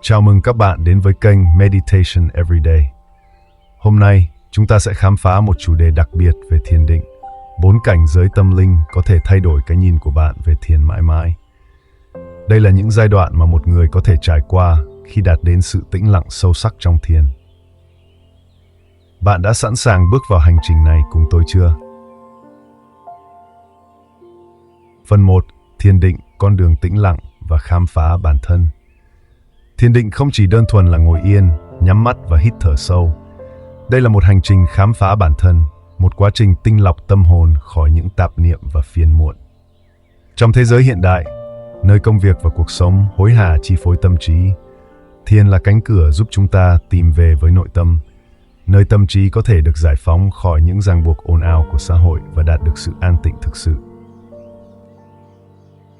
Chào mừng các bạn đến với kênh Meditation Everyday. Hôm nay, chúng ta sẽ khám phá một chủ đề đặc biệt về thiền định. 4 cảnh giới tâm linh có thể thay đổi cái nhìn của bạn về thiền mãi mãi. Đây là những giai đoạn mà một người có thể trải qua khi đạt đến sự tĩnh lặng sâu sắc trong thiền. Bạn đã sẵn sàng bước vào hành trình này cùng tôi chưa? Phần 1. Thiền định, con đường tĩnh lặng và khám phá bản thân. Thiền định không chỉ đơn thuần là ngồi yên, nhắm mắt và hít thở sâu. Đây là một hành trình khám phá bản thân, một quá trình tinh lọc tâm hồn khỏi những tạp niệm và phiền muộn. Trong thế giới hiện đại, nơi công việc và cuộc sống hối hả chi phối tâm trí, thiền là cánh cửa giúp chúng ta tìm về với nội tâm, nơi tâm trí có thể được giải phóng khỏi những ràng buộc ồn ào của xã hội và đạt được sự an tĩnh thực sự.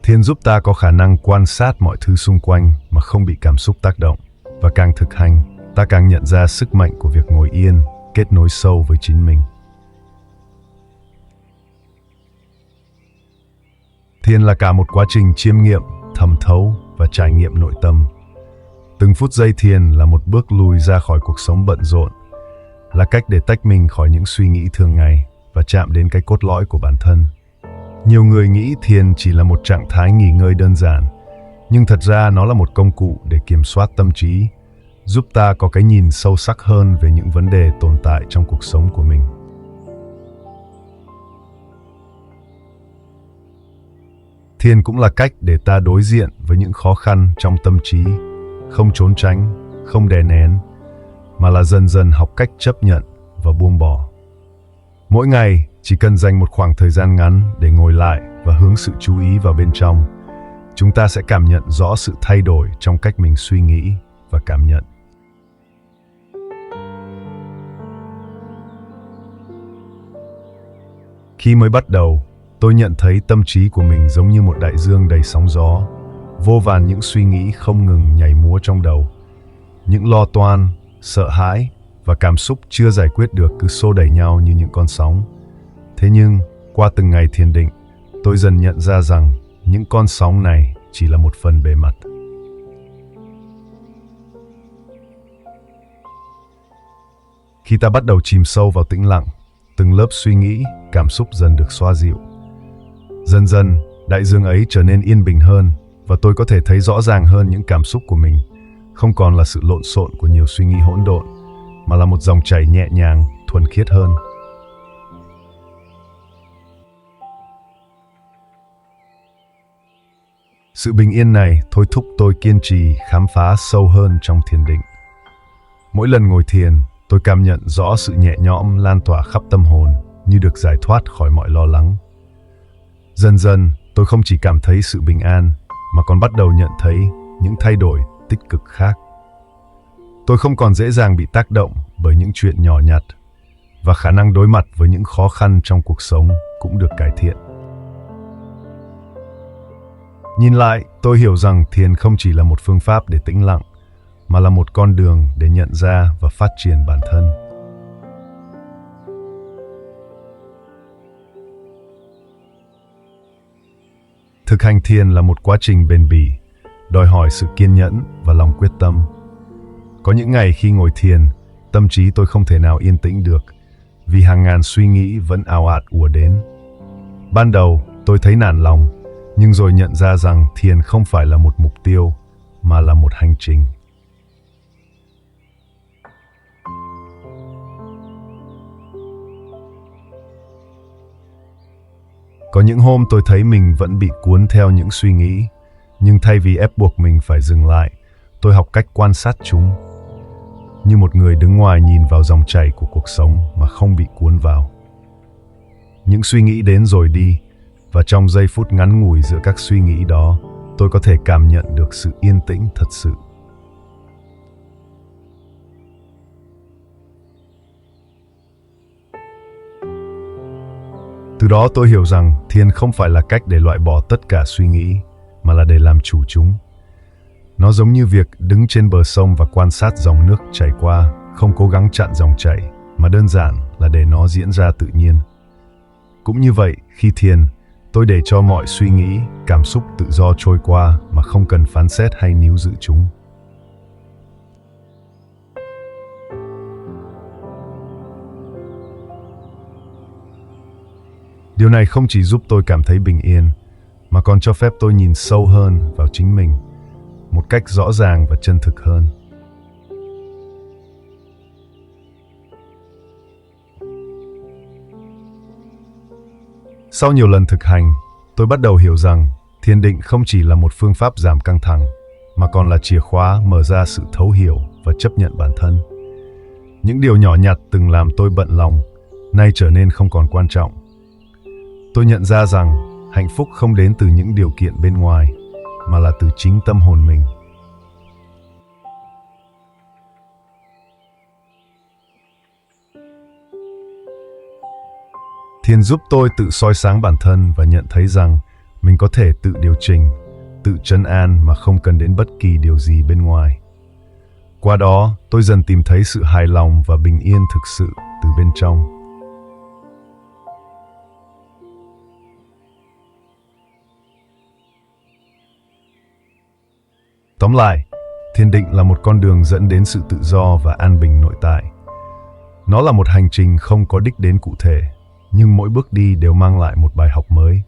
Thiền giúp ta có khả năng quan sát mọi thứ xung quanh mà không bị cảm xúc tác động. Và càng thực hành, ta càng nhận ra sức mạnh của việc ngồi yên, kết nối sâu với chính mình. Thiền là cả một quá trình chiêm nghiệm, thẩm thấu và trải nghiệm nội tâm. Từng phút giây thiền là một bước lùi ra khỏi cuộc sống bận rộn, là cách để tách mình khỏi những suy nghĩ thường ngày và chạm đến cái cốt lõi của bản thân. Nhiều người nghĩ thiền chỉ là một trạng thái nghỉ ngơi đơn giản, nhưng thật ra nó là một công cụ để kiểm soát tâm trí, giúp ta có cái nhìn sâu sắc hơn về những vấn đề tồn tại trong cuộc sống của mình. Thiền cũng là cách để ta đối diện với những khó khăn trong tâm trí, không trốn tránh, không đè nén, mà là dần dần học cách chấp nhận và buông bỏ. Mỗi ngày chỉ cần dành một khoảng thời gian ngắn để ngồi lại và hướng sự chú ý vào bên trong, chúng ta sẽ cảm nhận rõ sự thay đổi trong cách mình suy nghĩ và cảm nhận. Khi mới bắt đầu, tôi nhận thấy tâm trí của mình giống như một đại dương đầy sóng gió, vô vàn những suy nghĩ không ngừng nhảy múa trong đầu. Những lo toan, sợ hãi và cảm xúc chưa giải quyết được cứ xô đẩy nhau như những con sóng. Thế nhưng, qua từng ngày thiền định, tôi dần nhận ra rằng những con sóng này chỉ là một phần bề mặt. Khi ta bắt đầu chìm sâu vào tĩnh lặng, từng lớp suy nghĩ, cảm xúc dần được xoa dịu. Dần dần, đại dương ấy trở nên yên bình hơn và tôi có thể thấy rõ ràng hơn những cảm xúc của mình. Không còn là sự lộn xộn của nhiều suy nghĩ hỗn độn, mà là một dòng chảy nhẹ nhàng, thuần khiết hơn. Sự bình yên này thôi thúc tôi kiên trì khám phá sâu hơn trong thiền định. Mỗi lần ngồi thiền, tôi cảm nhận rõ sự nhẹ nhõm lan tỏa khắp tâm hồn, như được giải thoát khỏi mọi lo lắng. Dần dần, tôi không chỉ cảm thấy sự bình an, mà còn bắt đầu nhận thấy những thay đổi tích cực khác. Tôi không còn dễ dàng bị tác động bởi những chuyện nhỏ nhặt, và khả năng đối mặt với những khó khăn trong cuộc sống cũng được cải thiện. Nhìn lại, tôi hiểu rằng thiền không chỉ là một phương pháp để tĩnh lặng, mà là một con đường để nhận ra và phát triển bản thân. Thực hành thiền là một quá trình bền bỉ, đòi hỏi sự kiên nhẫn và lòng quyết tâm. Có những ngày khi ngồi thiền, tâm trí tôi không thể nào yên tĩnh được, vì hàng ngàn suy nghĩ vẫn ào ạt ùa đến. Ban đầu, tôi thấy nản lòng, nhưng rồi nhận ra rằng thiền không phải là một mục tiêu, mà là một hành trình. Có những hôm tôi thấy mình vẫn bị cuốn theo những suy nghĩ, nhưng thay vì ép buộc mình phải dừng lại, tôi học cách quan sát chúng. Như một người đứng ngoài nhìn vào dòng chảy của cuộc sống mà không bị cuốn vào. Những suy nghĩ đến rồi đi, và trong giây phút ngắn ngủi giữa các suy nghĩ đó, tôi có thể cảm nhận được sự yên tĩnh thật sự. Từ đó tôi hiểu rằng thiền không phải là cách để loại bỏ tất cả suy nghĩ, mà là để làm chủ chúng. Nó giống như việc đứng trên bờ sông và quan sát dòng nước chảy qua, không cố gắng chặn dòng chảy, mà đơn giản là để nó diễn ra tự nhiên. Cũng như vậy, khi thiền, tôi để cho mọi suy nghĩ, cảm xúc tự do trôi qua mà không cần phán xét hay níu giữ chúng. Điều này không chỉ giúp tôi cảm thấy bình yên, mà còn cho phép tôi nhìn sâu hơn vào chính mình, một cách rõ ràng và chân thực hơn. Sau nhiều lần thực hành, tôi bắt đầu hiểu rằng thiền định không chỉ là một phương pháp giảm căng thẳng, mà còn là chìa khóa mở ra sự thấu hiểu và chấp nhận bản thân. Những điều nhỏ nhặt từng làm tôi bận lòng, nay trở nên không còn quan trọng. Tôi nhận ra rằng hạnh phúc không đến từ những điều kiện bên ngoài, mà là từ chính tâm hồn mình. Thiền giúp tôi tự soi sáng bản thân và nhận thấy rằng mình có thể tự điều chỉnh, tự trấn an mà không cần đến bất kỳ điều gì bên ngoài. Qua đó, tôi dần tìm thấy sự hài lòng và bình yên thực sự từ bên trong. Tóm lại, thiền định là một con đường dẫn đến sự tự do và an bình nội tại. Nó là một hành trình không có đích đến cụ thể, nhưng mỗi bước đi đều mang lại một bài học mới.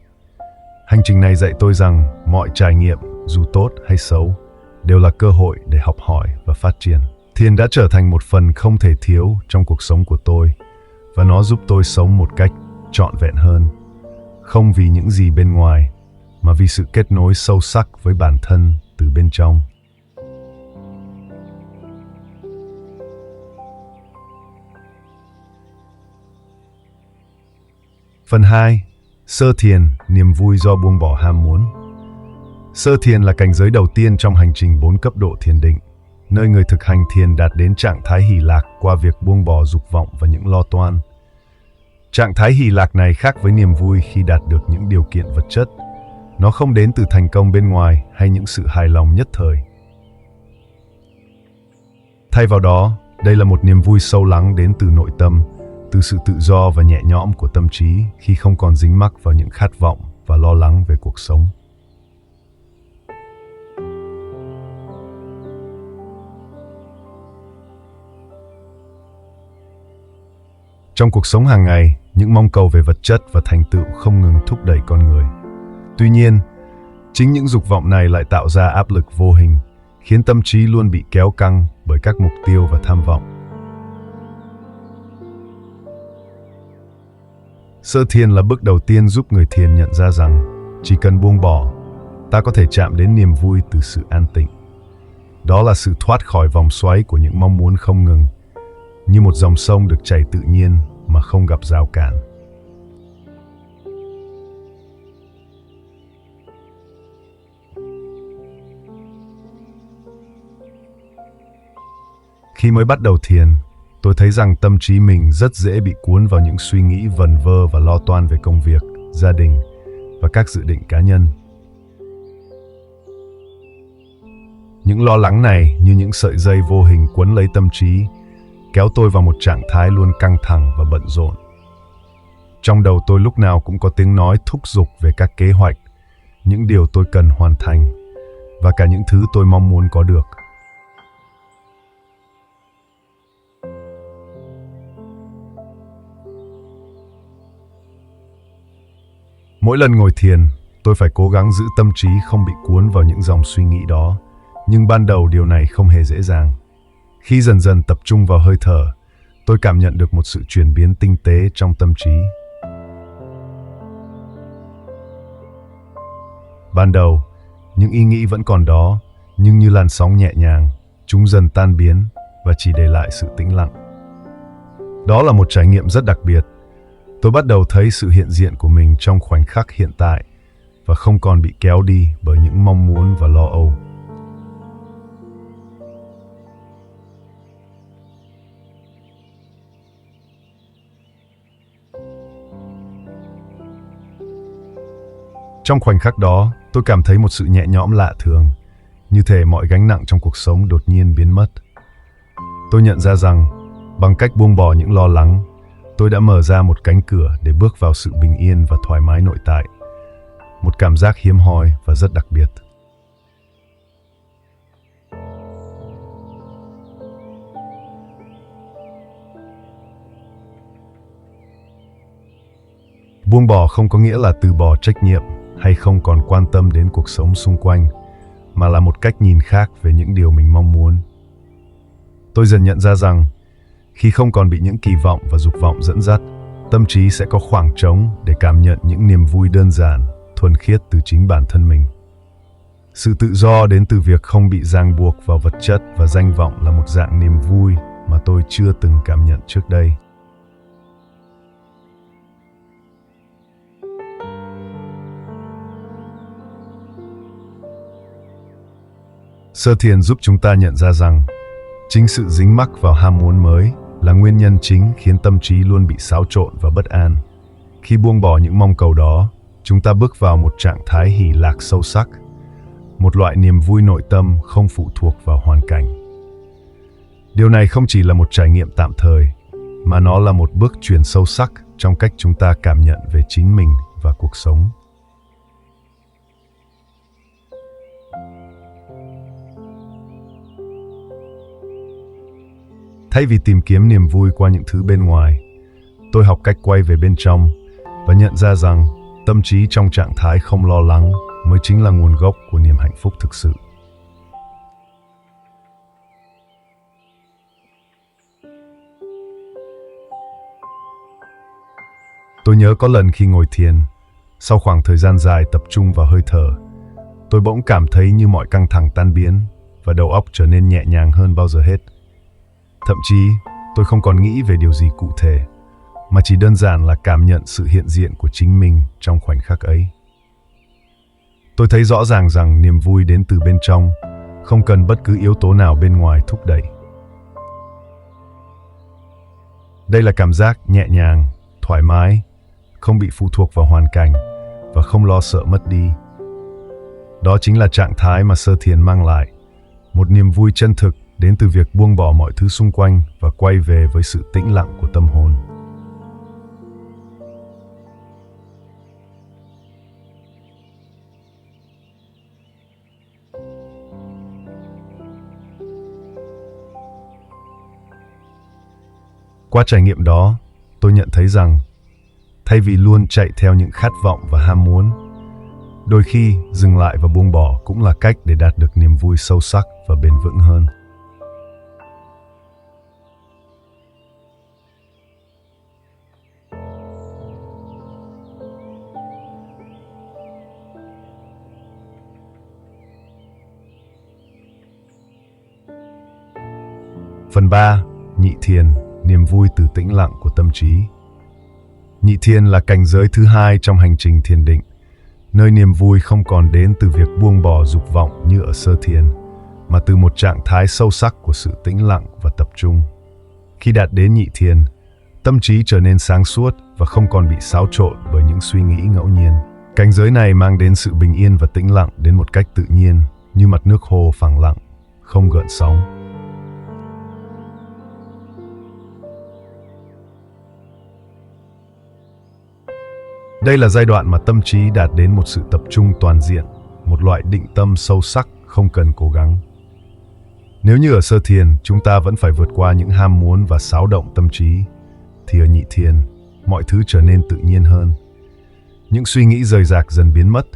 Hành trình này dạy tôi rằng mọi trải nghiệm, dù tốt hay xấu, đều là cơ hội để học hỏi và phát triển. Thiền đã trở thành một phần không thể thiếu trong cuộc sống của tôi, và nó giúp tôi sống một cách trọn vẹn hơn. Không vì những gì bên ngoài, mà vì sự kết nối sâu sắc với bản thân từ bên trong. Phần 2. Sơ thiền, niềm vui do buông bỏ ham muốn. Sơ thiền là cảnh giới đầu tiên trong hành trình 4 cấp độ thiền định, nơi người thực hành thiền đạt đến trạng thái hỷ lạc qua việc buông bỏ dục vọng và những lo toan. Trạng thái hỷ lạc này khác với niềm vui khi đạt được những điều kiện vật chất. Nó không đến từ thành công bên ngoài hay những sự hài lòng nhất thời. Thay vào đó, đây là một niềm vui sâu lắng đến từ nội tâm, từ sự tự do và nhẹ nhõm của tâm trí khi không còn dính mắc vào những khát vọng và lo lắng về cuộc sống. Trong cuộc sống hàng ngày, những mong cầu về vật chất và thành tựu không ngừng thúc đẩy con người. Tuy nhiên, chính những dục vọng này lại tạo ra áp lực vô hình, khiến tâm trí luôn bị kéo căng bởi các mục tiêu và tham vọng. Sơ thiền là bước đầu tiên giúp người thiền nhận ra rằng chỉ cần buông bỏ, ta có thể chạm đến niềm vui từ sự an tịnh. Đó là sự thoát khỏi vòng xoáy của những mong muốn không ngừng, như một dòng sông được chảy tự nhiên mà không gặp rào cản. Khi mới bắt đầu thiền, tôi thấy rằng tâm trí mình rất dễ bị cuốn vào những suy nghĩ vẩn vơ và lo toan về công việc, gia đình và các dự định cá nhân. Những lo lắng này như những sợi dây vô hình quấn lấy tâm trí, kéo tôi vào một trạng thái luôn căng thẳng và bận rộn. Trong đầu tôi lúc nào cũng có tiếng nói thúc giục về các kế hoạch, những điều tôi cần hoàn thành và cả những thứ tôi mong muốn có được. Mỗi lần ngồi thiền, tôi phải cố gắng giữ tâm trí không bị cuốn vào những dòng suy nghĩ đó, nhưng ban đầu điều này không hề dễ dàng. Khi dần dần tập trung vào hơi thở, tôi cảm nhận được một sự chuyển biến tinh tế trong tâm trí. Ban đầu, những ý nghĩ vẫn còn đó, nhưng như làn sóng nhẹ nhàng, chúng dần tan biến và chỉ để lại sự tĩnh lặng. Đó là một trải nghiệm rất đặc biệt. Tôi bắt đầu thấy sự hiện diện của mình trong khoảnh khắc hiện tại và không còn bị kéo đi bởi những mong muốn và lo âu. Trong khoảnh khắc đó, tôi cảm thấy một sự nhẹ nhõm lạ thường, như thể mọi gánh nặng trong cuộc sống đột nhiên biến mất. Tôi nhận ra rằng, bằng cách buông bỏ những lo lắng, tôi đã mở ra một cánh cửa để bước vào sự bình yên và thoải mái nội tại. Một cảm giác hiếm hoi và rất đặc biệt. Buông bỏ không có nghĩa là từ bỏ trách nhiệm hay không còn quan tâm đến cuộc sống xung quanh, mà là một cách nhìn khác về những điều mình mong muốn. Tôi dần nhận ra rằng, khi không còn bị những kỳ vọng và dục vọng dẫn dắt, tâm trí sẽ có khoảng trống để cảm nhận những niềm vui đơn giản, thuần khiết từ chính bản thân mình. Sự tự do đến từ việc không bị ràng buộc vào vật chất và danh vọng là một dạng niềm vui mà tôi chưa từng cảm nhận trước đây. Sơ thiền giúp chúng ta nhận ra rằng, chính sự dính mắc vào ham muốn mới là nguyên nhân chính khiến tâm trí luôn bị xáo trộn và bất an. Khi buông bỏ những mong cầu đó, chúng ta bước vào một trạng thái hỷ lạc sâu sắc, một loại niềm vui nội tâm không phụ thuộc vào hoàn cảnh. Điều này không chỉ là một trải nghiệm tạm thời, mà nó là một bước chuyển sâu sắc trong cách chúng ta cảm nhận về chính mình và cuộc sống. Thay vì tìm kiếm niềm vui qua những thứ bên ngoài, tôi học cách quay về bên trong và nhận ra rằng tâm trí trong trạng thái không lo lắng mới chính là nguồn gốc của niềm hạnh phúc thực sự. Tôi nhớ có lần khi ngồi thiền, sau khoảng thời gian dài tập trung vào hơi thở, tôi bỗng cảm thấy như mọi căng thẳng tan biến và đầu óc trở nên nhẹ nhàng hơn bao giờ hết. Thậm chí, tôi không còn nghĩ về điều gì cụ thể, mà chỉ đơn giản là cảm nhận sự hiện diện của chính mình trong khoảnh khắc ấy. Tôi thấy rõ ràng rằng niềm vui đến từ bên trong, không cần bất cứ yếu tố nào bên ngoài thúc đẩy. Đây là cảm giác nhẹ nhàng, thoải mái, không bị phụ thuộc vào hoàn cảnh và không lo sợ mất đi. Đó chính là trạng thái mà sơ thiền mang lại, một niềm vui chân thực đến từ việc buông bỏ mọi thứ xung quanh và quay về với sự tĩnh lặng của tâm hồn. Qua trải nghiệm đó, tôi nhận thấy rằng, thay vì luôn chạy theo những khát vọng và ham muốn, đôi khi dừng lại và buông bỏ cũng là cách để đạt được niềm vui sâu sắc và bền vững hơn. Phần 3. Nhị thiền, niềm vui từ tĩnh lặng của tâm trí. Nhị thiền là cảnh giới thứ hai trong hành trình thiền định, nơi niềm vui không còn đến từ việc buông bỏ dục vọng như ở sơ thiền, mà từ một trạng thái sâu sắc của sự tĩnh lặng và tập trung. Khi đạt đến nhị thiền, tâm trí trở nên sáng suốt và không còn bị xáo trộn bởi những suy nghĩ ngẫu nhiên. Cảnh giới này mang đến sự bình yên và tĩnh lặng đến một cách tự nhiên, như mặt nước hồ phẳng lặng, không gợn sóng. Đây là giai đoạn mà tâm trí đạt đến một sự tập trung toàn diện, một loại định tâm sâu sắc không cần cố gắng. Nếu như ở sơ thiền, chúng ta vẫn phải vượt qua những ham muốn và xáo động tâm trí, thì ở nhị thiền, mọi thứ trở nên tự nhiên hơn. Những suy nghĩ rời rạc dần biến mất,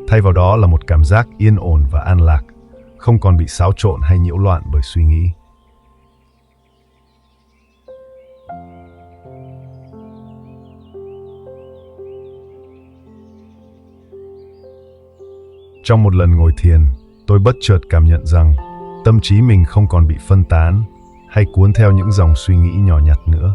thay vào đó là một cảm giác yên ổn và an lạc, không còn bị xáo trộn hay nhiễu loạn bởi suy nghĩ. Trong một lần ngồi thiền, tôi bất chợt cảm nhận rằng tâm trí mình không còn bị phân tán hay cuốn theo những dòng suy nghĩ nhỏ nhặt nữa.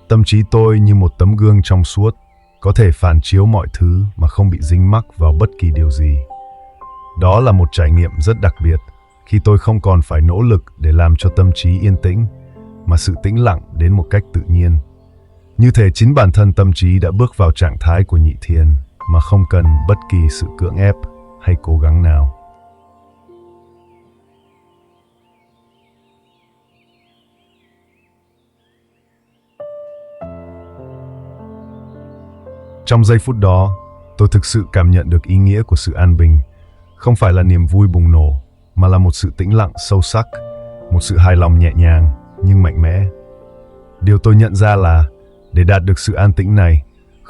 Tâm trí tôi như một tấm gương trong suốt, có thể phản chiếu mọi thứ mà không bị dính mắc vào bất kỳ điều gì. Đó là một trải nghiệm rất đặc biệt, khi tôi không còn phải nỗ lực để làm cho tâm trí yên tĩnh, mà sự tĩnh lặng đến một cách tự nhiên. Như thể chính bản thân tâm trí đã bước vào trạng thái của nhị thiền, mà không cần bất kỳ sự cưỡng ép hay cố gắng nào. Trong giây phút đó, tôi thực sự cảm nhận được ý nghĩa của sự an bình, không phải là niềm vui bùng nổ, mà là một sự tĩnh lặng sâu sắc, một sự hài lòng nhẹ nhàng nhưng mạnh mẽ. Điều tôi nhận ra là, để đạt được sự an tĩnh này,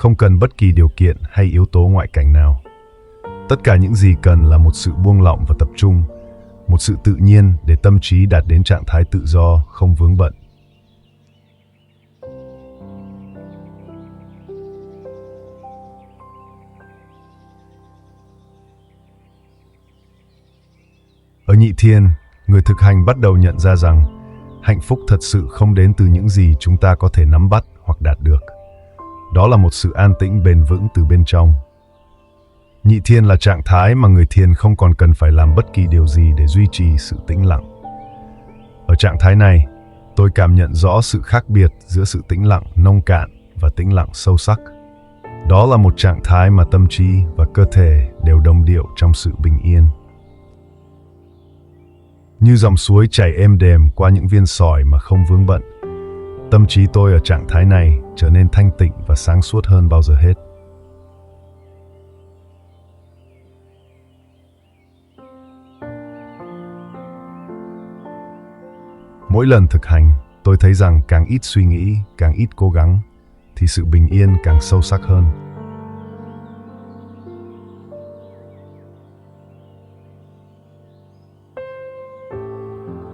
không cần bất kỳ điều kiện hay yếu tố ngoại cảnh nào. Tất cả những gì cần là một sự buông lỏng và tập trung, một sự tự nhiên để tâm trí đạt đến trạng thái tự do, không vướng bận. Ở nhị thiền, người thực hành bắt đầu nhận ra rằng hạnh phúc thật sự không đến từ những gì chúng ta có thể nắm bắt hoặc đạt được. Đó là một sự an tĩnh bền vững từ bên trong. Nhị thiền là trạng thái mà người thiền không còn cần phải làm bất kỳ điều gì để duy trì sự tĩnh lặng. Ở trạng thái này, tôi cảm nhận rõ sự khác biệt giữa sự tĩnh lặng nông cạn và tĩnh lặng sâu sắc. Đó là một trạng thái mà tâm trí và cơ thể đều đồng điệu trong sự bình yên. Như dòng suối chảy êm đềm qua những viên sỏi mà không vướng bận, tâm trí tôi ở trạng thái này trở nên thanh tịnh và sáng suốt hơn bao giờ hết. Mỗi lần thực hành, tôi thấy rằng càng ít suy nghĩ, càng ít cố gắng, thì sự bình yên càng sâu sắc hơn.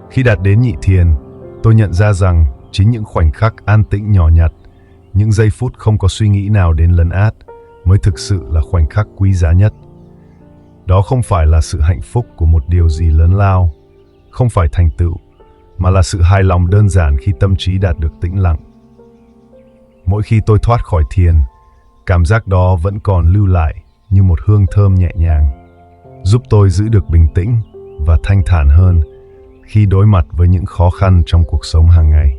Khi đạt đến nhị thiền, tôi nhận ra rằng chính những khoảnh khắc an tĩnh nhỏ nhặt, những giây phút không có suy nghĩ nào đến lấn át, mới thực sự là khoảnh khắc quý giá nhất. Đó không phải là sự hạnh phúc của một điều gì lớn lao, không phải thành tựu, mà là sự hài lòng đơn giản khi tâm trí đạt được tĩnh lặng. Mỗi khi tôi thoát khỏi thiền, cảm giác đó vẫn còn lưu lại như một hương thơm nhẹ nhàng, giúp tôi giữ được bình tĩnh và thanh thản hơn khi đối mặt với những khó khăn trong cuộc sống hàng ngày.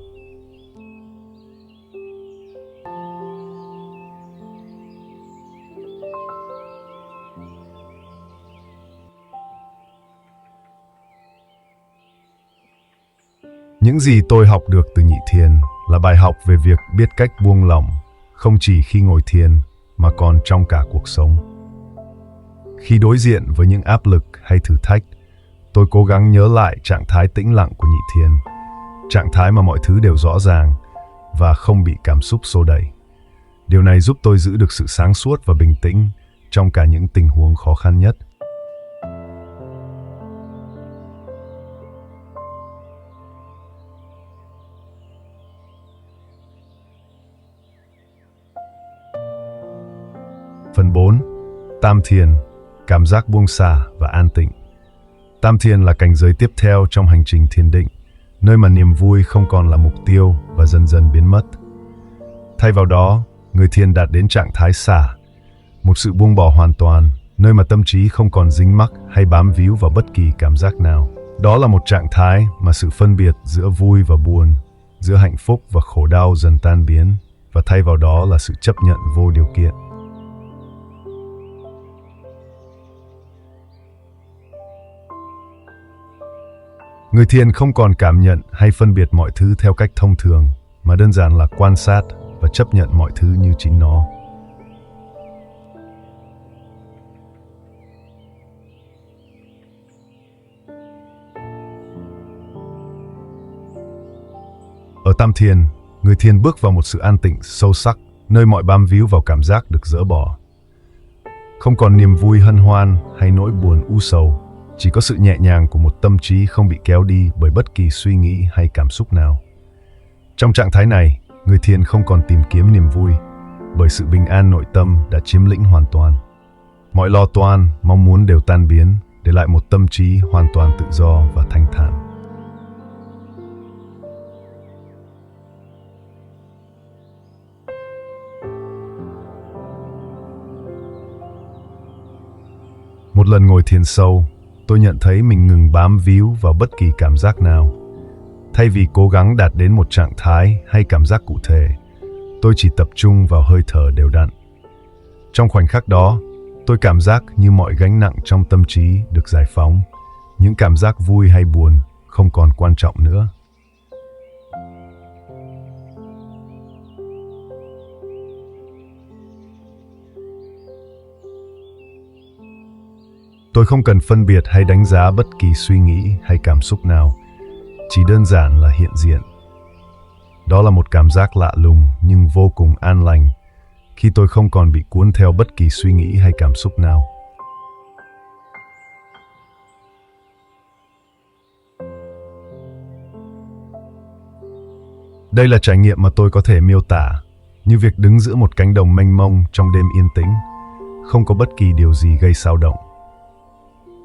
Những gì tôi học được từ nhị thiền là bài học về việc biết cách buông lỏng, không chỉ khi ngồi thiền mà còn trong cả cuộc sống. Khi đối diện với những áp lực hay thử thách, tôi cố gắng nhớ lại trạng thái tĩnh lặng của nhị thiền, trạng thái mà mọi thứ đều rõ ràng và không bị cảm xúc xô đẩy. Điều này giúp tôi giữ được sự sáng suốt và bình tĩnh trong cả những tình huống khó khăn nhất. Phần 4. Tam thiền, cảm giác buông xả và an tịnh. Tam thiền là cảnh giới tiếp theo trong hành trình thiền định, nơi mà niềm vui không còn là mục tiêu và dần dần biến mất. Thay vào đó, người thiền đạt đến trạng thái xả, một sự buông bỏ hoàn toàn, nơi mà tâm trí không còn dính mắc hay bám víu vào bất kỳ cảm giác nào. Đó là một trạng thái mà sự phân biệt giữa vui và buồn, giữa hạnh phúc và khổ đau dần tan biến, và thay vào đó là sự chấp nhận vô điều kiện. Người thiền không còn cảm nhận hay phân biệt mọi thứ theo cách thông thường, mà đơn giản là quan sát và chấp nhận mọi thứ như chính nó. Ở tam thiền, người thiền bước vào một sự an tịnh sâu sắc, nơi mọi bám víu vào cảm giác được dỡ bỏ. Không còn niềm vui hân hoan hay nỗi buồn u sầu, chỉ có sự nhẹ nhàng của một tâm trí không bị kéo đi bởi bất kỳ suy nghĩ hay cảm xúc nào. Trong trạng thái này, người thiền không còn tìm kiếm niềm vui, bởi sự bình an nội tâm đã chiếm lĩnh hoàn toàn. Mọi lo toan, mong muốn đều tan biến, để lại một tâm trí hoàn toàn tự do và thanh thản. Một lần ngồi thiền sâu, tôi nhận thấy mình ngừng bám víu vào bất kỳ cảm giác nào. Thay vì cố gắng đạt đến một trạng thái hay cảm giác cụ thể, tôi chỉ tập trung vào hơi thở đều đặn. Trong khoảnh khắc đó, tôi cảm giác như mọi gánh nặng trong tâm trí được giải phóng. Những cảm giác vui hay buồn không còn quan trọng nữa. Tôi không cần phân biệt hay đánh giá bất kỳ suy nghĩ hay cảm xúc nào, chỉ đơn giản là hiện diện. Đó là một cảm giác lạ lùng nhưng vô cùng an lành, khi tôi không còn bị cuốn theo bất kỳ suy nghĩ hay cảm xúc nào. Đây là trải nghiệm mà tôi có thể miêu tả như việc đứng giữa một cánh đồng mênh mông trong đêm yên tĩnh, không có bất kỳ điều gì gây xao động.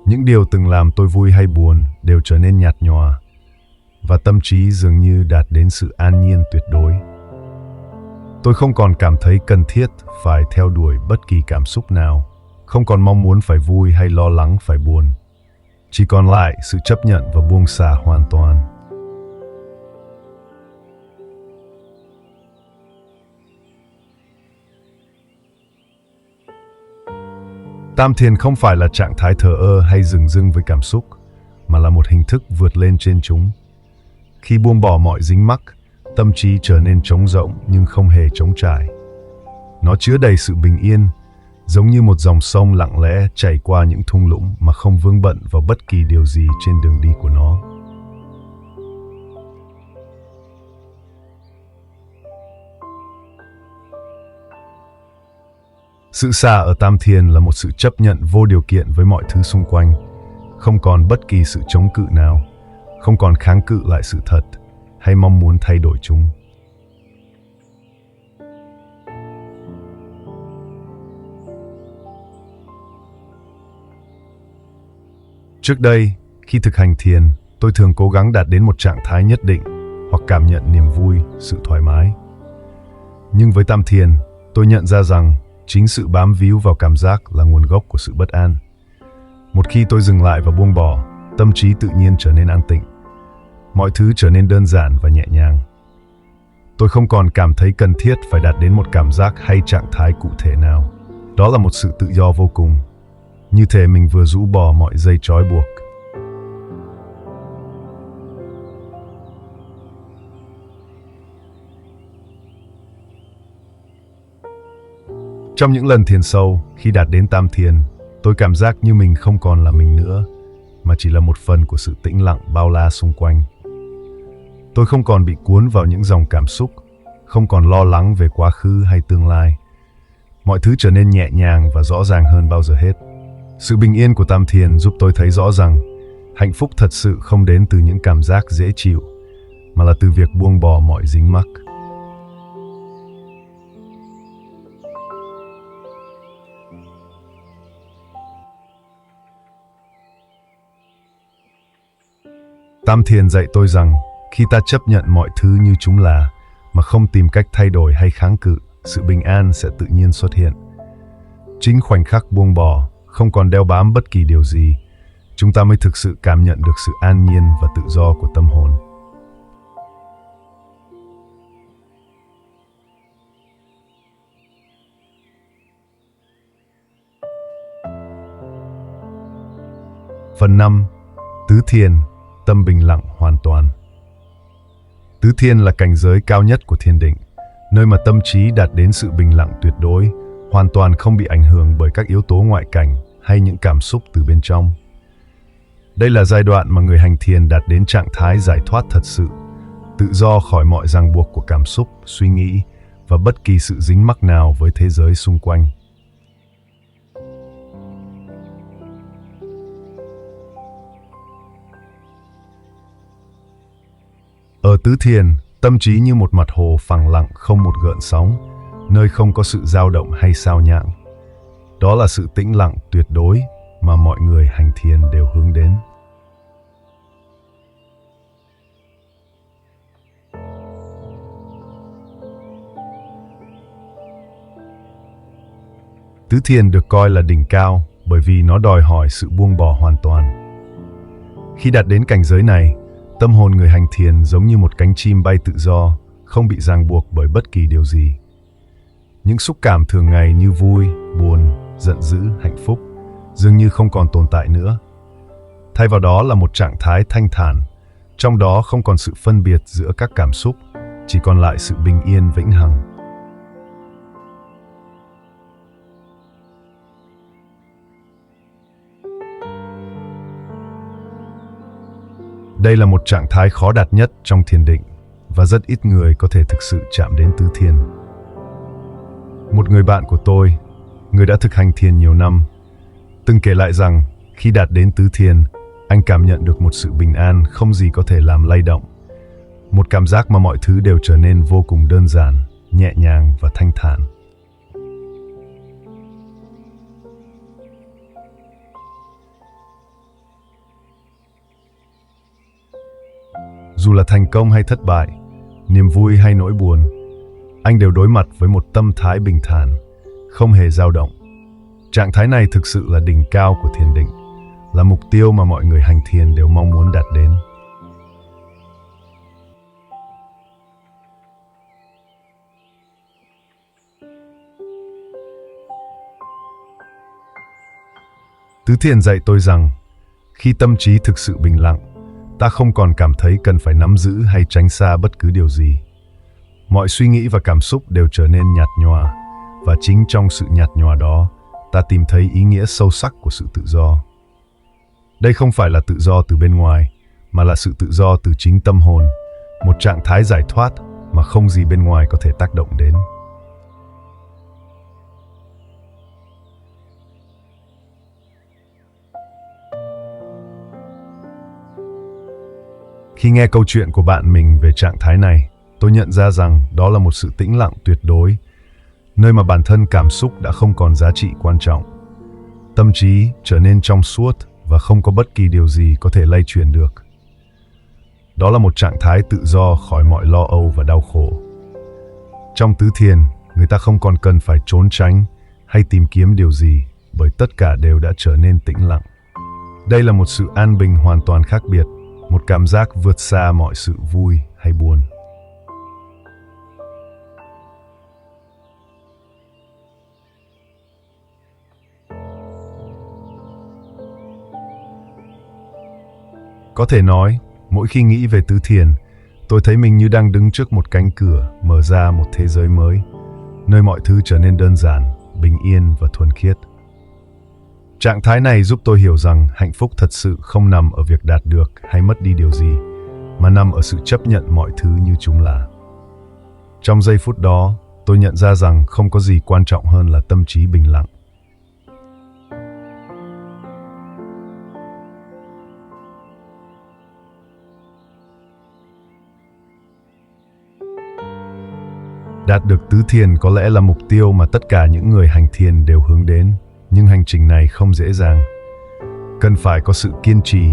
Những điều từng làm tôi vui hay buồn đều trở nên nhạt nhòa, và tâm trí dường như đạt đến sự an nhiên tuyệt đối. Tôi không còn cảm thấy cần thiết phải theo đuổi bất kỳ cảm xúc nào, không còn mong muốn phải vui hay lo lắng phải buồn. Chỉ còn lại sự chấp nhận và buông xả hoàn toàn. Tam thiền không phải là trạng thái thờ ơ hay dửng dưng với cảm xúc, mà là một hình thức vượt lên trên chúng. Khi buông bỏ mọi dính mắc, tâm trí trở nên trống rỗng nhưng không hề trống trải. Nó chứa đầy sự bình yên, giống như một dòng sông lặng lẽ chảy qua những thung lũng mà không vướng bận vào bất kỳ điều gì trên đường đi của nó. Sự xả ở tam thiền là một sự chấp nhận vô điều kiện với mọi thứ xung quanh, không còn bất kỳ sự chống cự nào, không còn kháng cự lại sự thật hay mong muốn thay đổi chúng. Trước đây, khi thực hành thiền, tôi thường cố gắng đạt đến một trạng thái nhất định hoặc cảm nhận niềm vui, sự thoải mái. Nhưng với tam thiền, tôi nhận ra rằng chính sự bám víu vào cảm giác là nguồn gốc của sự bất an. Một khi tôi dừng lại và buông bỏ, tâm trí tự nhiên trở nên an tịnh. Mọi thứ trở nên đơn giản và nhẹ nhàng. Tôi không còn cảm thấy cần thiết phải đạt đến một cảm giác hay trạng thái cụ thể nào. Đó là một sự tự do vô cùng, như thể mình vừa rũ bỏ mọi dây trói buộc. Trong những lần thiền sâu, khi đạt đến tam thiền, tôi cảm giác như mình không còn là mình nữa, mà chỉ là một phần của sự tĩnh lặng bao la xung quanh. Tôi không còn bị cuốn vào những dòng cảm xúc, không còn lo lắng về quá khứ hay tương lai. Mọi thứ trở nên nhẹ nhàng và rõ ràng hơn bao giờ hết. Sự bình yên của tam thiền giúp tôi thấy rõ rằng hạnh phúc thật sự không đến từ những cảm giác dễ chịu, mà là từ việc buông bỏ mọi dính mắc. Tam thiền dạy tôi rằng khi ta chấp nhận mọi thứ như chúng là, mà không tìm cách thay đổi hay kháng cự, sự bình an sẽ tự nhiên xuất hiện. Chính khoảnh khắc buông bỏ, không còn đeo bám bất kỳ điều gì, chúng ta mới thực sự cảm nhận được sự an nhiên và tự do của tâm hồn. Phần 5. Tứ thiền, tâm bình lặng hoàn toàn. Tứ thiền là cảnh giới cao nhất của thiền định, nơi mà tâm trí đạt đến sự bình lặng tuyệt đối, hoàn toàn không bị ảnh hưởng bởi các yếu tố ngoại cảnh hay những cảm xúc từ bên trong. Đây là giai đoạn mà người hành thiền đạt đến trạng thái giải thoát thật sự, tự do khỏi mọi ràng buộc của cảm xúc, suy nghĩ và bất kỳ sự dính mắc nào với thế giới xung quanh. Ở tứ thiền, tâm trí như một mặt hồ phẳng lặng không một gợn sóng, nơi không có sự dao động hay xao nhãng. Đó là sự tĩnh lặng tuyệt đối mà mọi người hành thiền đều hướng đến. Tứ thiền được coi là đỉnh cao bởi vì nó đòi hỏi sự buông bỏ hoàn toàn. Khi đạt đến cảnh giới này, tâm hồn người hành thiền giống như một cánh chim bay tự do, không bị ràng buộc bởi bất kỳ điều gì. Những xúc cảm thường ngày như vui, buồn, giận dữ, hạnh phúc dường như không còn tồn tại nữa. Thay vào đó là một trạng thái thanh thản, trong đó không còn sự phân biệt giữa các cảm xúc, chỉ còn lại sự bình yên vĩnh hằng. Đây là một trạng thái khó đạt nhất trong thiền định và rất ít người có thể thực sự chạm đến tứ thiền. Một người bạn của tôi, người đã thực hành thiền nhiều năm, từng kể lại rằng khi đạt đến tứ thiền, anh cảm nhận được một sự bình an không gì có thể làm lay động. Một cảm giác mà mọi thứ đều trở nên vô cùng đơn giản, nhẹ nhàng và thanh thản. Dù là thành công hay thất bại, niềm vui hay nỗi buồn, anh đều đối mặt với một tâm thái bình thản, không hề dao động. Trạng thái này thực sự là đỉnh cao của thiền định, là mục tiêu mà mọi người hành thiền đều mong muốn đạt đến. Tứ thiền dạy tôi rằng, khi tâm trí thực sự bình lặng, ta không còn cảm thấy cần phải nắm giữ hay tránh xa bất cứ điều gì. Mọi suy nghĩ và cảm xúc đều trở nên nhạt nhòa, và chính trong sự nhạt nhòa đó, ta tìm thấy ý nghĩa sâu sắc của sự tự do. Đây không phải là tự do từ bên ngoài, mà là sự tự do từ chính tâm hồn, một trạng thái giải thoát mà không gì bên ngoài có thể tác động đến. Khi nghe câu chuyện của bạn mình về trạng thái này, tôi nhận ra rằng đó là một sự tĩnh lặng tuyệt đối, nơi mà bản thân cảm xúc đã không còn giá trị quan trọng. Tâm trí trở nên trong suốt và không có bất kỳ điều gì có thể lay chuyển được. Đó là một trạng thái tự do khỏi mọi lo âu và đau khổ. Trong tứ thiền, người ta không còn cần phải trốn tránh hay tìm kiếm điều gì, bởi tất cả đều đã trở nên tĩnh lặng. Đây là một sự an bình hoàn toàn khác biệt, một cảm giác vượt xa mọi sự vui hay buồn. Có thể nói, mỗi khi nghĩ về tứ thiền, tôi thấy mình như đang đứng trước một cánh cửa mở ra một thế giới mới, nơi mọi thứ trở nên đơn giản, bình yên và thuần khiết. Trạng thái này giúp tôi hiểu rằng hạnh phúc thật sự không nằm ở việc đạt được hay mất đi điều gì, mà nằm ở sự chấp nhận mọi thứ như chúng là. Trong giây phút đó, tôi nhận ra rằng không có gì quan trọng hơn là tâm trí bình lặng. Đạt được tứ thiền có lẽ là mục tiêu mà tất cả những người hành thiền đều hướng đến, nhưng hành trình này không dễ dàng. Cần phải có sự kiên trì,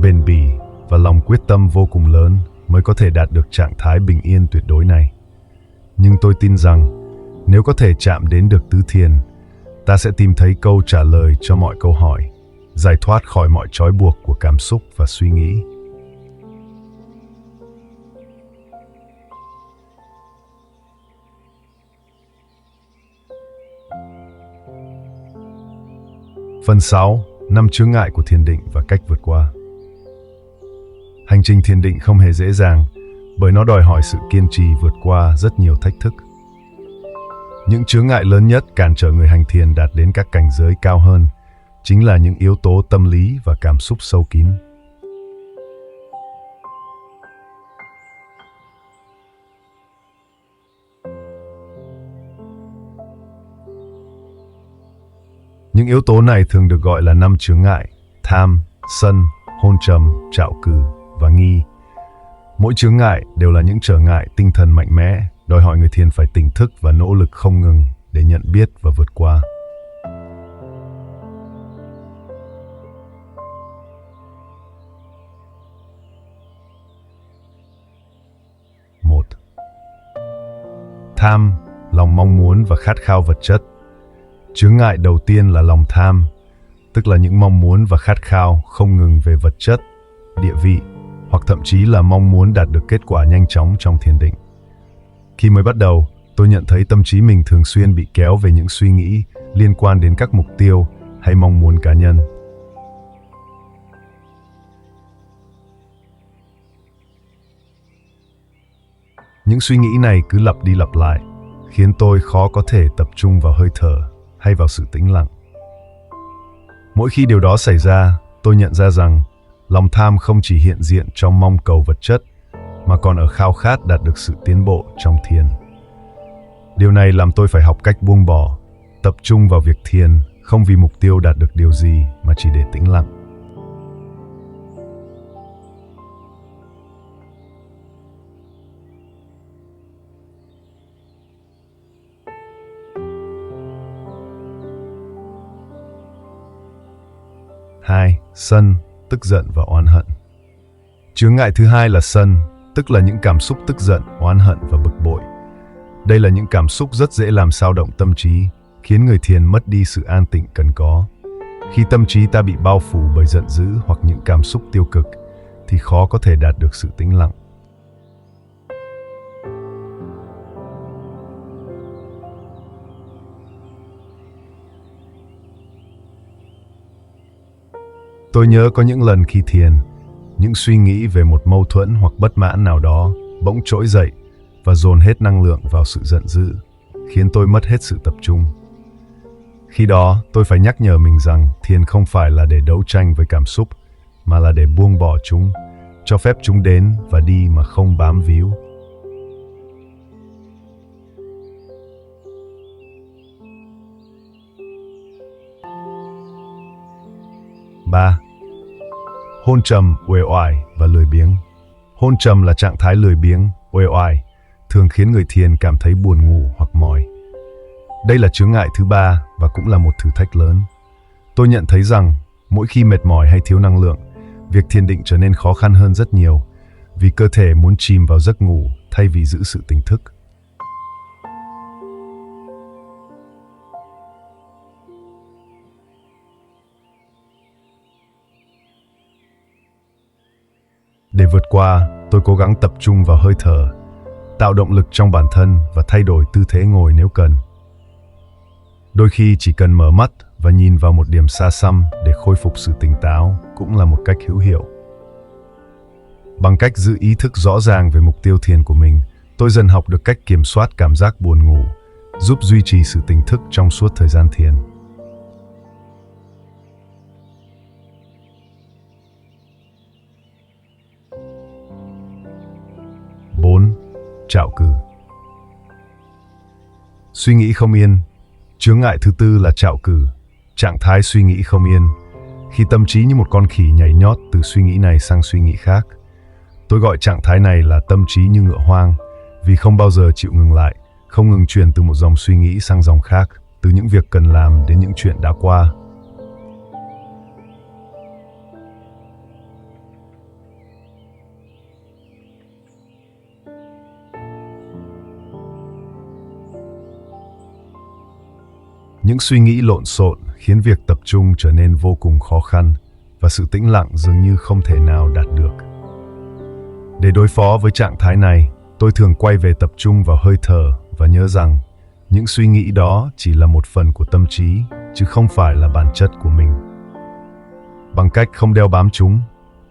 bền bỉ và lòng quyết tâm vô cùng lớn mới có thể đạt được trạng thái bình yên tuyệt đối này. Nhưng tôi tin rằng, nếu có thể chạm đến được tứ thiền, ta sẽ tìm thấy câu trả lời cho mọi câu hỏi, giải thoát khỏi mọi trói buộc của cảm xúc và suy nghĩ. Phần 6. 5 chướng ngại của thiền định và cách vượt qua. Hành trình thiền định không hề dễ dàng, bởi nó đòi hỏi sự kiên trì vượt qua rất nhiều thách thức. Những chướng ngại lớn nhất cản trở người hành thiền đạt đến các cảnh giới cao hơn chính là những yếu tố tâm lý và cảm xúc sâu kín. Những yếu tố này thường được gọi là 5 chướng ngại: tham, sân, hôn trầm, trạo cử và nghi. Mỗi chướng ngại đều là những trở ngại tinh thần mạnh mẽ, đòi hỏi người thiền phải tỉnh thức và nỗ lực không ngừng để nhận biết và vượt qua. Một. Tham, lòng mong muốn và khát khao vật chất. Chướng ngại đầu tiên là lòng tham, tức là những mong muốn và khát khao không ngừng về vật chất, địa vị, hoặc thậm chí là mong muốn đạt được kết quả nhanh chóng trong thiền định. Khi mới bắt đầu, tôi nhận thấy tâm trí mình thường xuyên bị kéo về những suy nghĩ liên quan đến các mục tiêu hay mong muốn cá nhân. Những suy nghĩ này cứ lặp đi lặp lại, khiến tôi khó có thể tập trung vào hơi thở hay vào sự tĩnh lặng. Mỗi khi điều đó xảy ra, tôi nhận ra rằng lòng tham không chỉ hiện diện trong mong cầu vật chất, mà còn ở khao khát đạt được sự tiến bộ trong thiền. Điều này làm tôi phải học cách buông bỏ, tập trung vào việc thiền, không vì mục tiêu đạt được điều gì mà chỉ để tĩnh lặng. Hai, sân, tức giận và oán hận. Chướng ngại thứ hai là sân, tức là những cảm xúc tức giận, oán hận và bực bội. Đây là những cảm xúc rất dễ làm xao động tâm trí, khiến người thiền mất đi sự an tĩnh cần có. Khi tâm trí ta bị bao phủ bởi giận dữ hoặc những cảm xúc tiêu cực, thì khó có thể đạt được sự tĩnh lặng. Tôi nhớ có những lần khi thiền, những suy nghĩ về một mâu thuẫn hoặc bất mãn nào đó bỗng trỗi dậy và dồn hết năng lượng vào sự giận dữ, khiến tôi mất hết sự tập trung. Khi đó, tôi phải nhắc nhở mình rằng thiền không phải là để đấu tranh với cảm xúc, mà là để buông bỏ chúng, cho phép chúng đến và đi mà không bám víu. Ba, hôn trầm, uể oải và lười biếng. Hôn trầm là trạng thái lười biếng, uể oải, thường khiến người thiền cảm thấy buồn ngủ hoặc mỏi. Đây là chướng ngại thứ ba và cũng là một thử thách lớn. Tôi nhận thấy rằng mỗi khi mệt mỏi hay thiếu năng lượng, việc thiền định trở nên khó khăn hơn rất nhiều, vì cơ thể muốn chìm vào giấc ngủ thay vì giữ sự tỉnh thức. Để vượt qua, tôi cố gắng tập trung vào hơi thở, tạo động lực trong bản thân và thay đổi tư thế ngồi nếu cần. Đôi khi chỉ cần mở mắt và nhìn vào một điểm xa xăm để khôi phục sự tỉnh táo cũng là một cách hữu hiệu. Bằng cách giữ ý thức rõ ràng về mục tiêu thiền của mình, tôi dần học được cách kiểm soát cảm giác buồn ngủ, giúp duy trì sự tỉnh thức trong suốt thời gian thiền. 4. Trạo cử. Suy nghĩ không yên. Chướng ngại thứ tư là trạo cử, trạng thái suy nghĩ không yên, khi tâm trí như một con khỉ nhảy nhót từ suy nghĩ này sang suy nghĩ khác. Tôi gọi trạng thái này là tâm trí như ngựa hoang, vì không bao giờ chịu ngừng lại, không ngừng chuyển từ một dòng suy nghĩ sang dòng khác, từ những việc cần làm đến những chuyện đã qua. Những suy nghĩ lộn xộn khiến việc tập trung trở nên vô cùng khó khăn và sự tĩnh lặng dường như không thể nào đạt được. Để đối phó với trạng thái này, tôi thường quay về tập trung vào hơi thở và nhớ rằng những suy nghĩ đó chỉ là một phần của tâm trí, chứ không phải là bản chất của mình. Bằng cách không đeo bám chúng,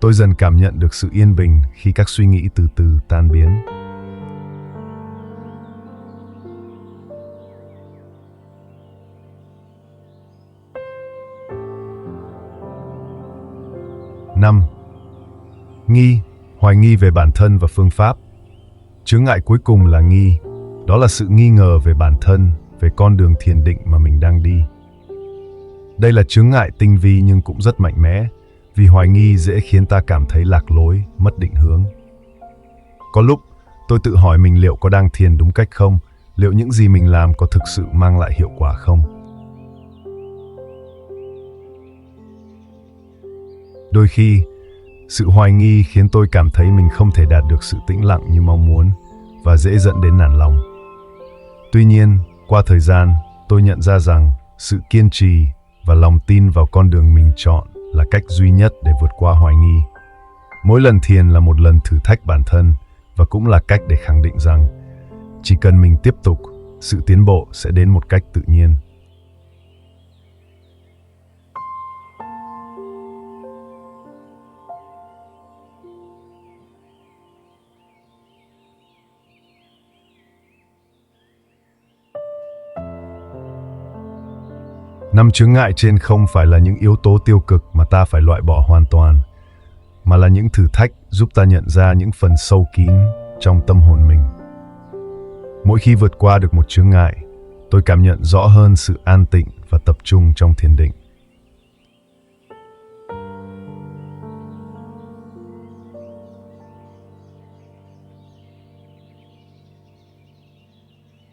tôi dần cảm nhận được sự yên bình khi các suy nghĩ từ từ tan biến. Năm, nghi, hoài nghi về bản thân và phương pháp. Chướng ngại cuối cùng là nghi, đó là sự nghi ngờ về bản thân, về con đường thiền định mà mình đang đi. Đây là chướng ngại tinh vi nhưng cũng rất mạnh mẽ, vì hoài nghi dễ khiến ta cảm thấy lạc lối, mất định hướng. Có lúc, tôi tự hỏi mình liệu có đang thiền đúng cách không, liệu những gì mình làm có thực sự mang lại hiệu quả không. Đôi khi, sự hoài nghi khiến tôi cảm thấy mình không thể đạt được sự tĩnh lặng như mong muốn và dễ dẫn đến nản lòng. Tuy nhiên, qua thời gian, tôi nhận ra rằng sự kiên trì và lòng tin vào con đường mình chọn là cách duy nhất để vượt qua hoài nghi. Mỗi lần thiền là một lần thử thách bản thân và cũng là cách để khẳng định rằng chỉ cần mình tiếp tục, sự tiến bộ sẽ đến một cách tự nhiên. Năm chướng ngại trên không phải là những yếu tố tiêu cực mà ta phải loại bỏ hoàn toàn, mà là những thử thách giúp ta nhận ra những phần sâu kín trong tâm hồn mình. Mỗi khi vượt qua được một chướng ngại, tôi cảm nhận rõ hơn sự an tịnh và tập trung trong thiền định.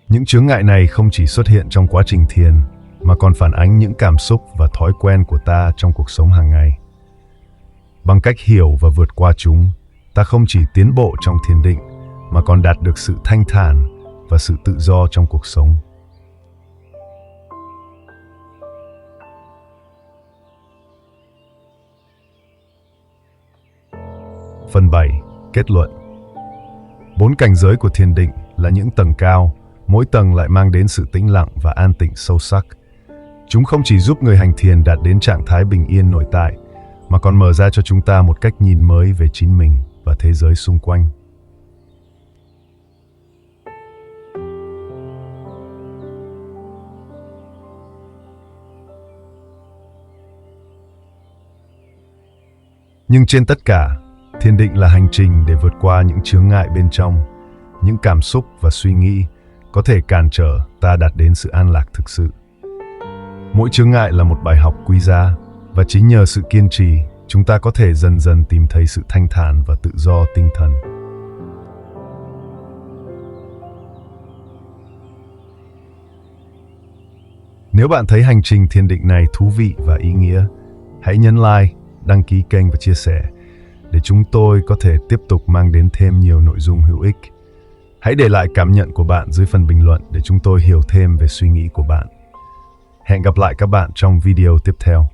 Những chướng ngại này không chỉ xuất hiện trong quá trình thiền, mà còn phản ánh những cảm xúc và thói quen của ta trong cuộc sống hàng ngày. Bằng cách hiểu và vượt qua chúng, ta không chỉ tiến bộ trong thiền định, mà còn đạt được sự thanh thản và sự tự do trong cuộc sống. Phần 7. Kết luận. 4 cảnh giới của thiền định là những tầng cao, mỗi tầng lại mang đến sự tĩnh lặng và an tịnh sâu sắc. Chúng không chỉ giúp người hành thiền đạt đến trạng thái bình yên nội tại, mà còn mở ra cho chúng ta một cách nhìn mới về chính mình và thế giới xung quanh. Nhưng trên tất cả, thiền định là hành trình để vượt qua những chướng ngại bên trong, những cảm xúc và suy nghĩ có thể cản trở ta đạt đến sự an lạc thực sự. Mỗi chướng ngại là một bài học quý giá, và chính nhờ sự kiên trì, chúng ta có thể dần dần tìm thấy sự thanh thản và tự do tinh thần. Nếu bạn thấy hành trình thiền định này thú vị và ý nghĩa, hãy nhấn like, đăng ký kênh và chia sẻ để chúng tôi có thể tiếp tục mang đến thêm nhiều nội dung hữu ích. Hãy để lại cảm nhận của bạn dưới phần bình luận để chúng tôi hiểu thêm về suy nghĩ của bạn. Hẹn gặp lại các bạn trong video tiếp theo.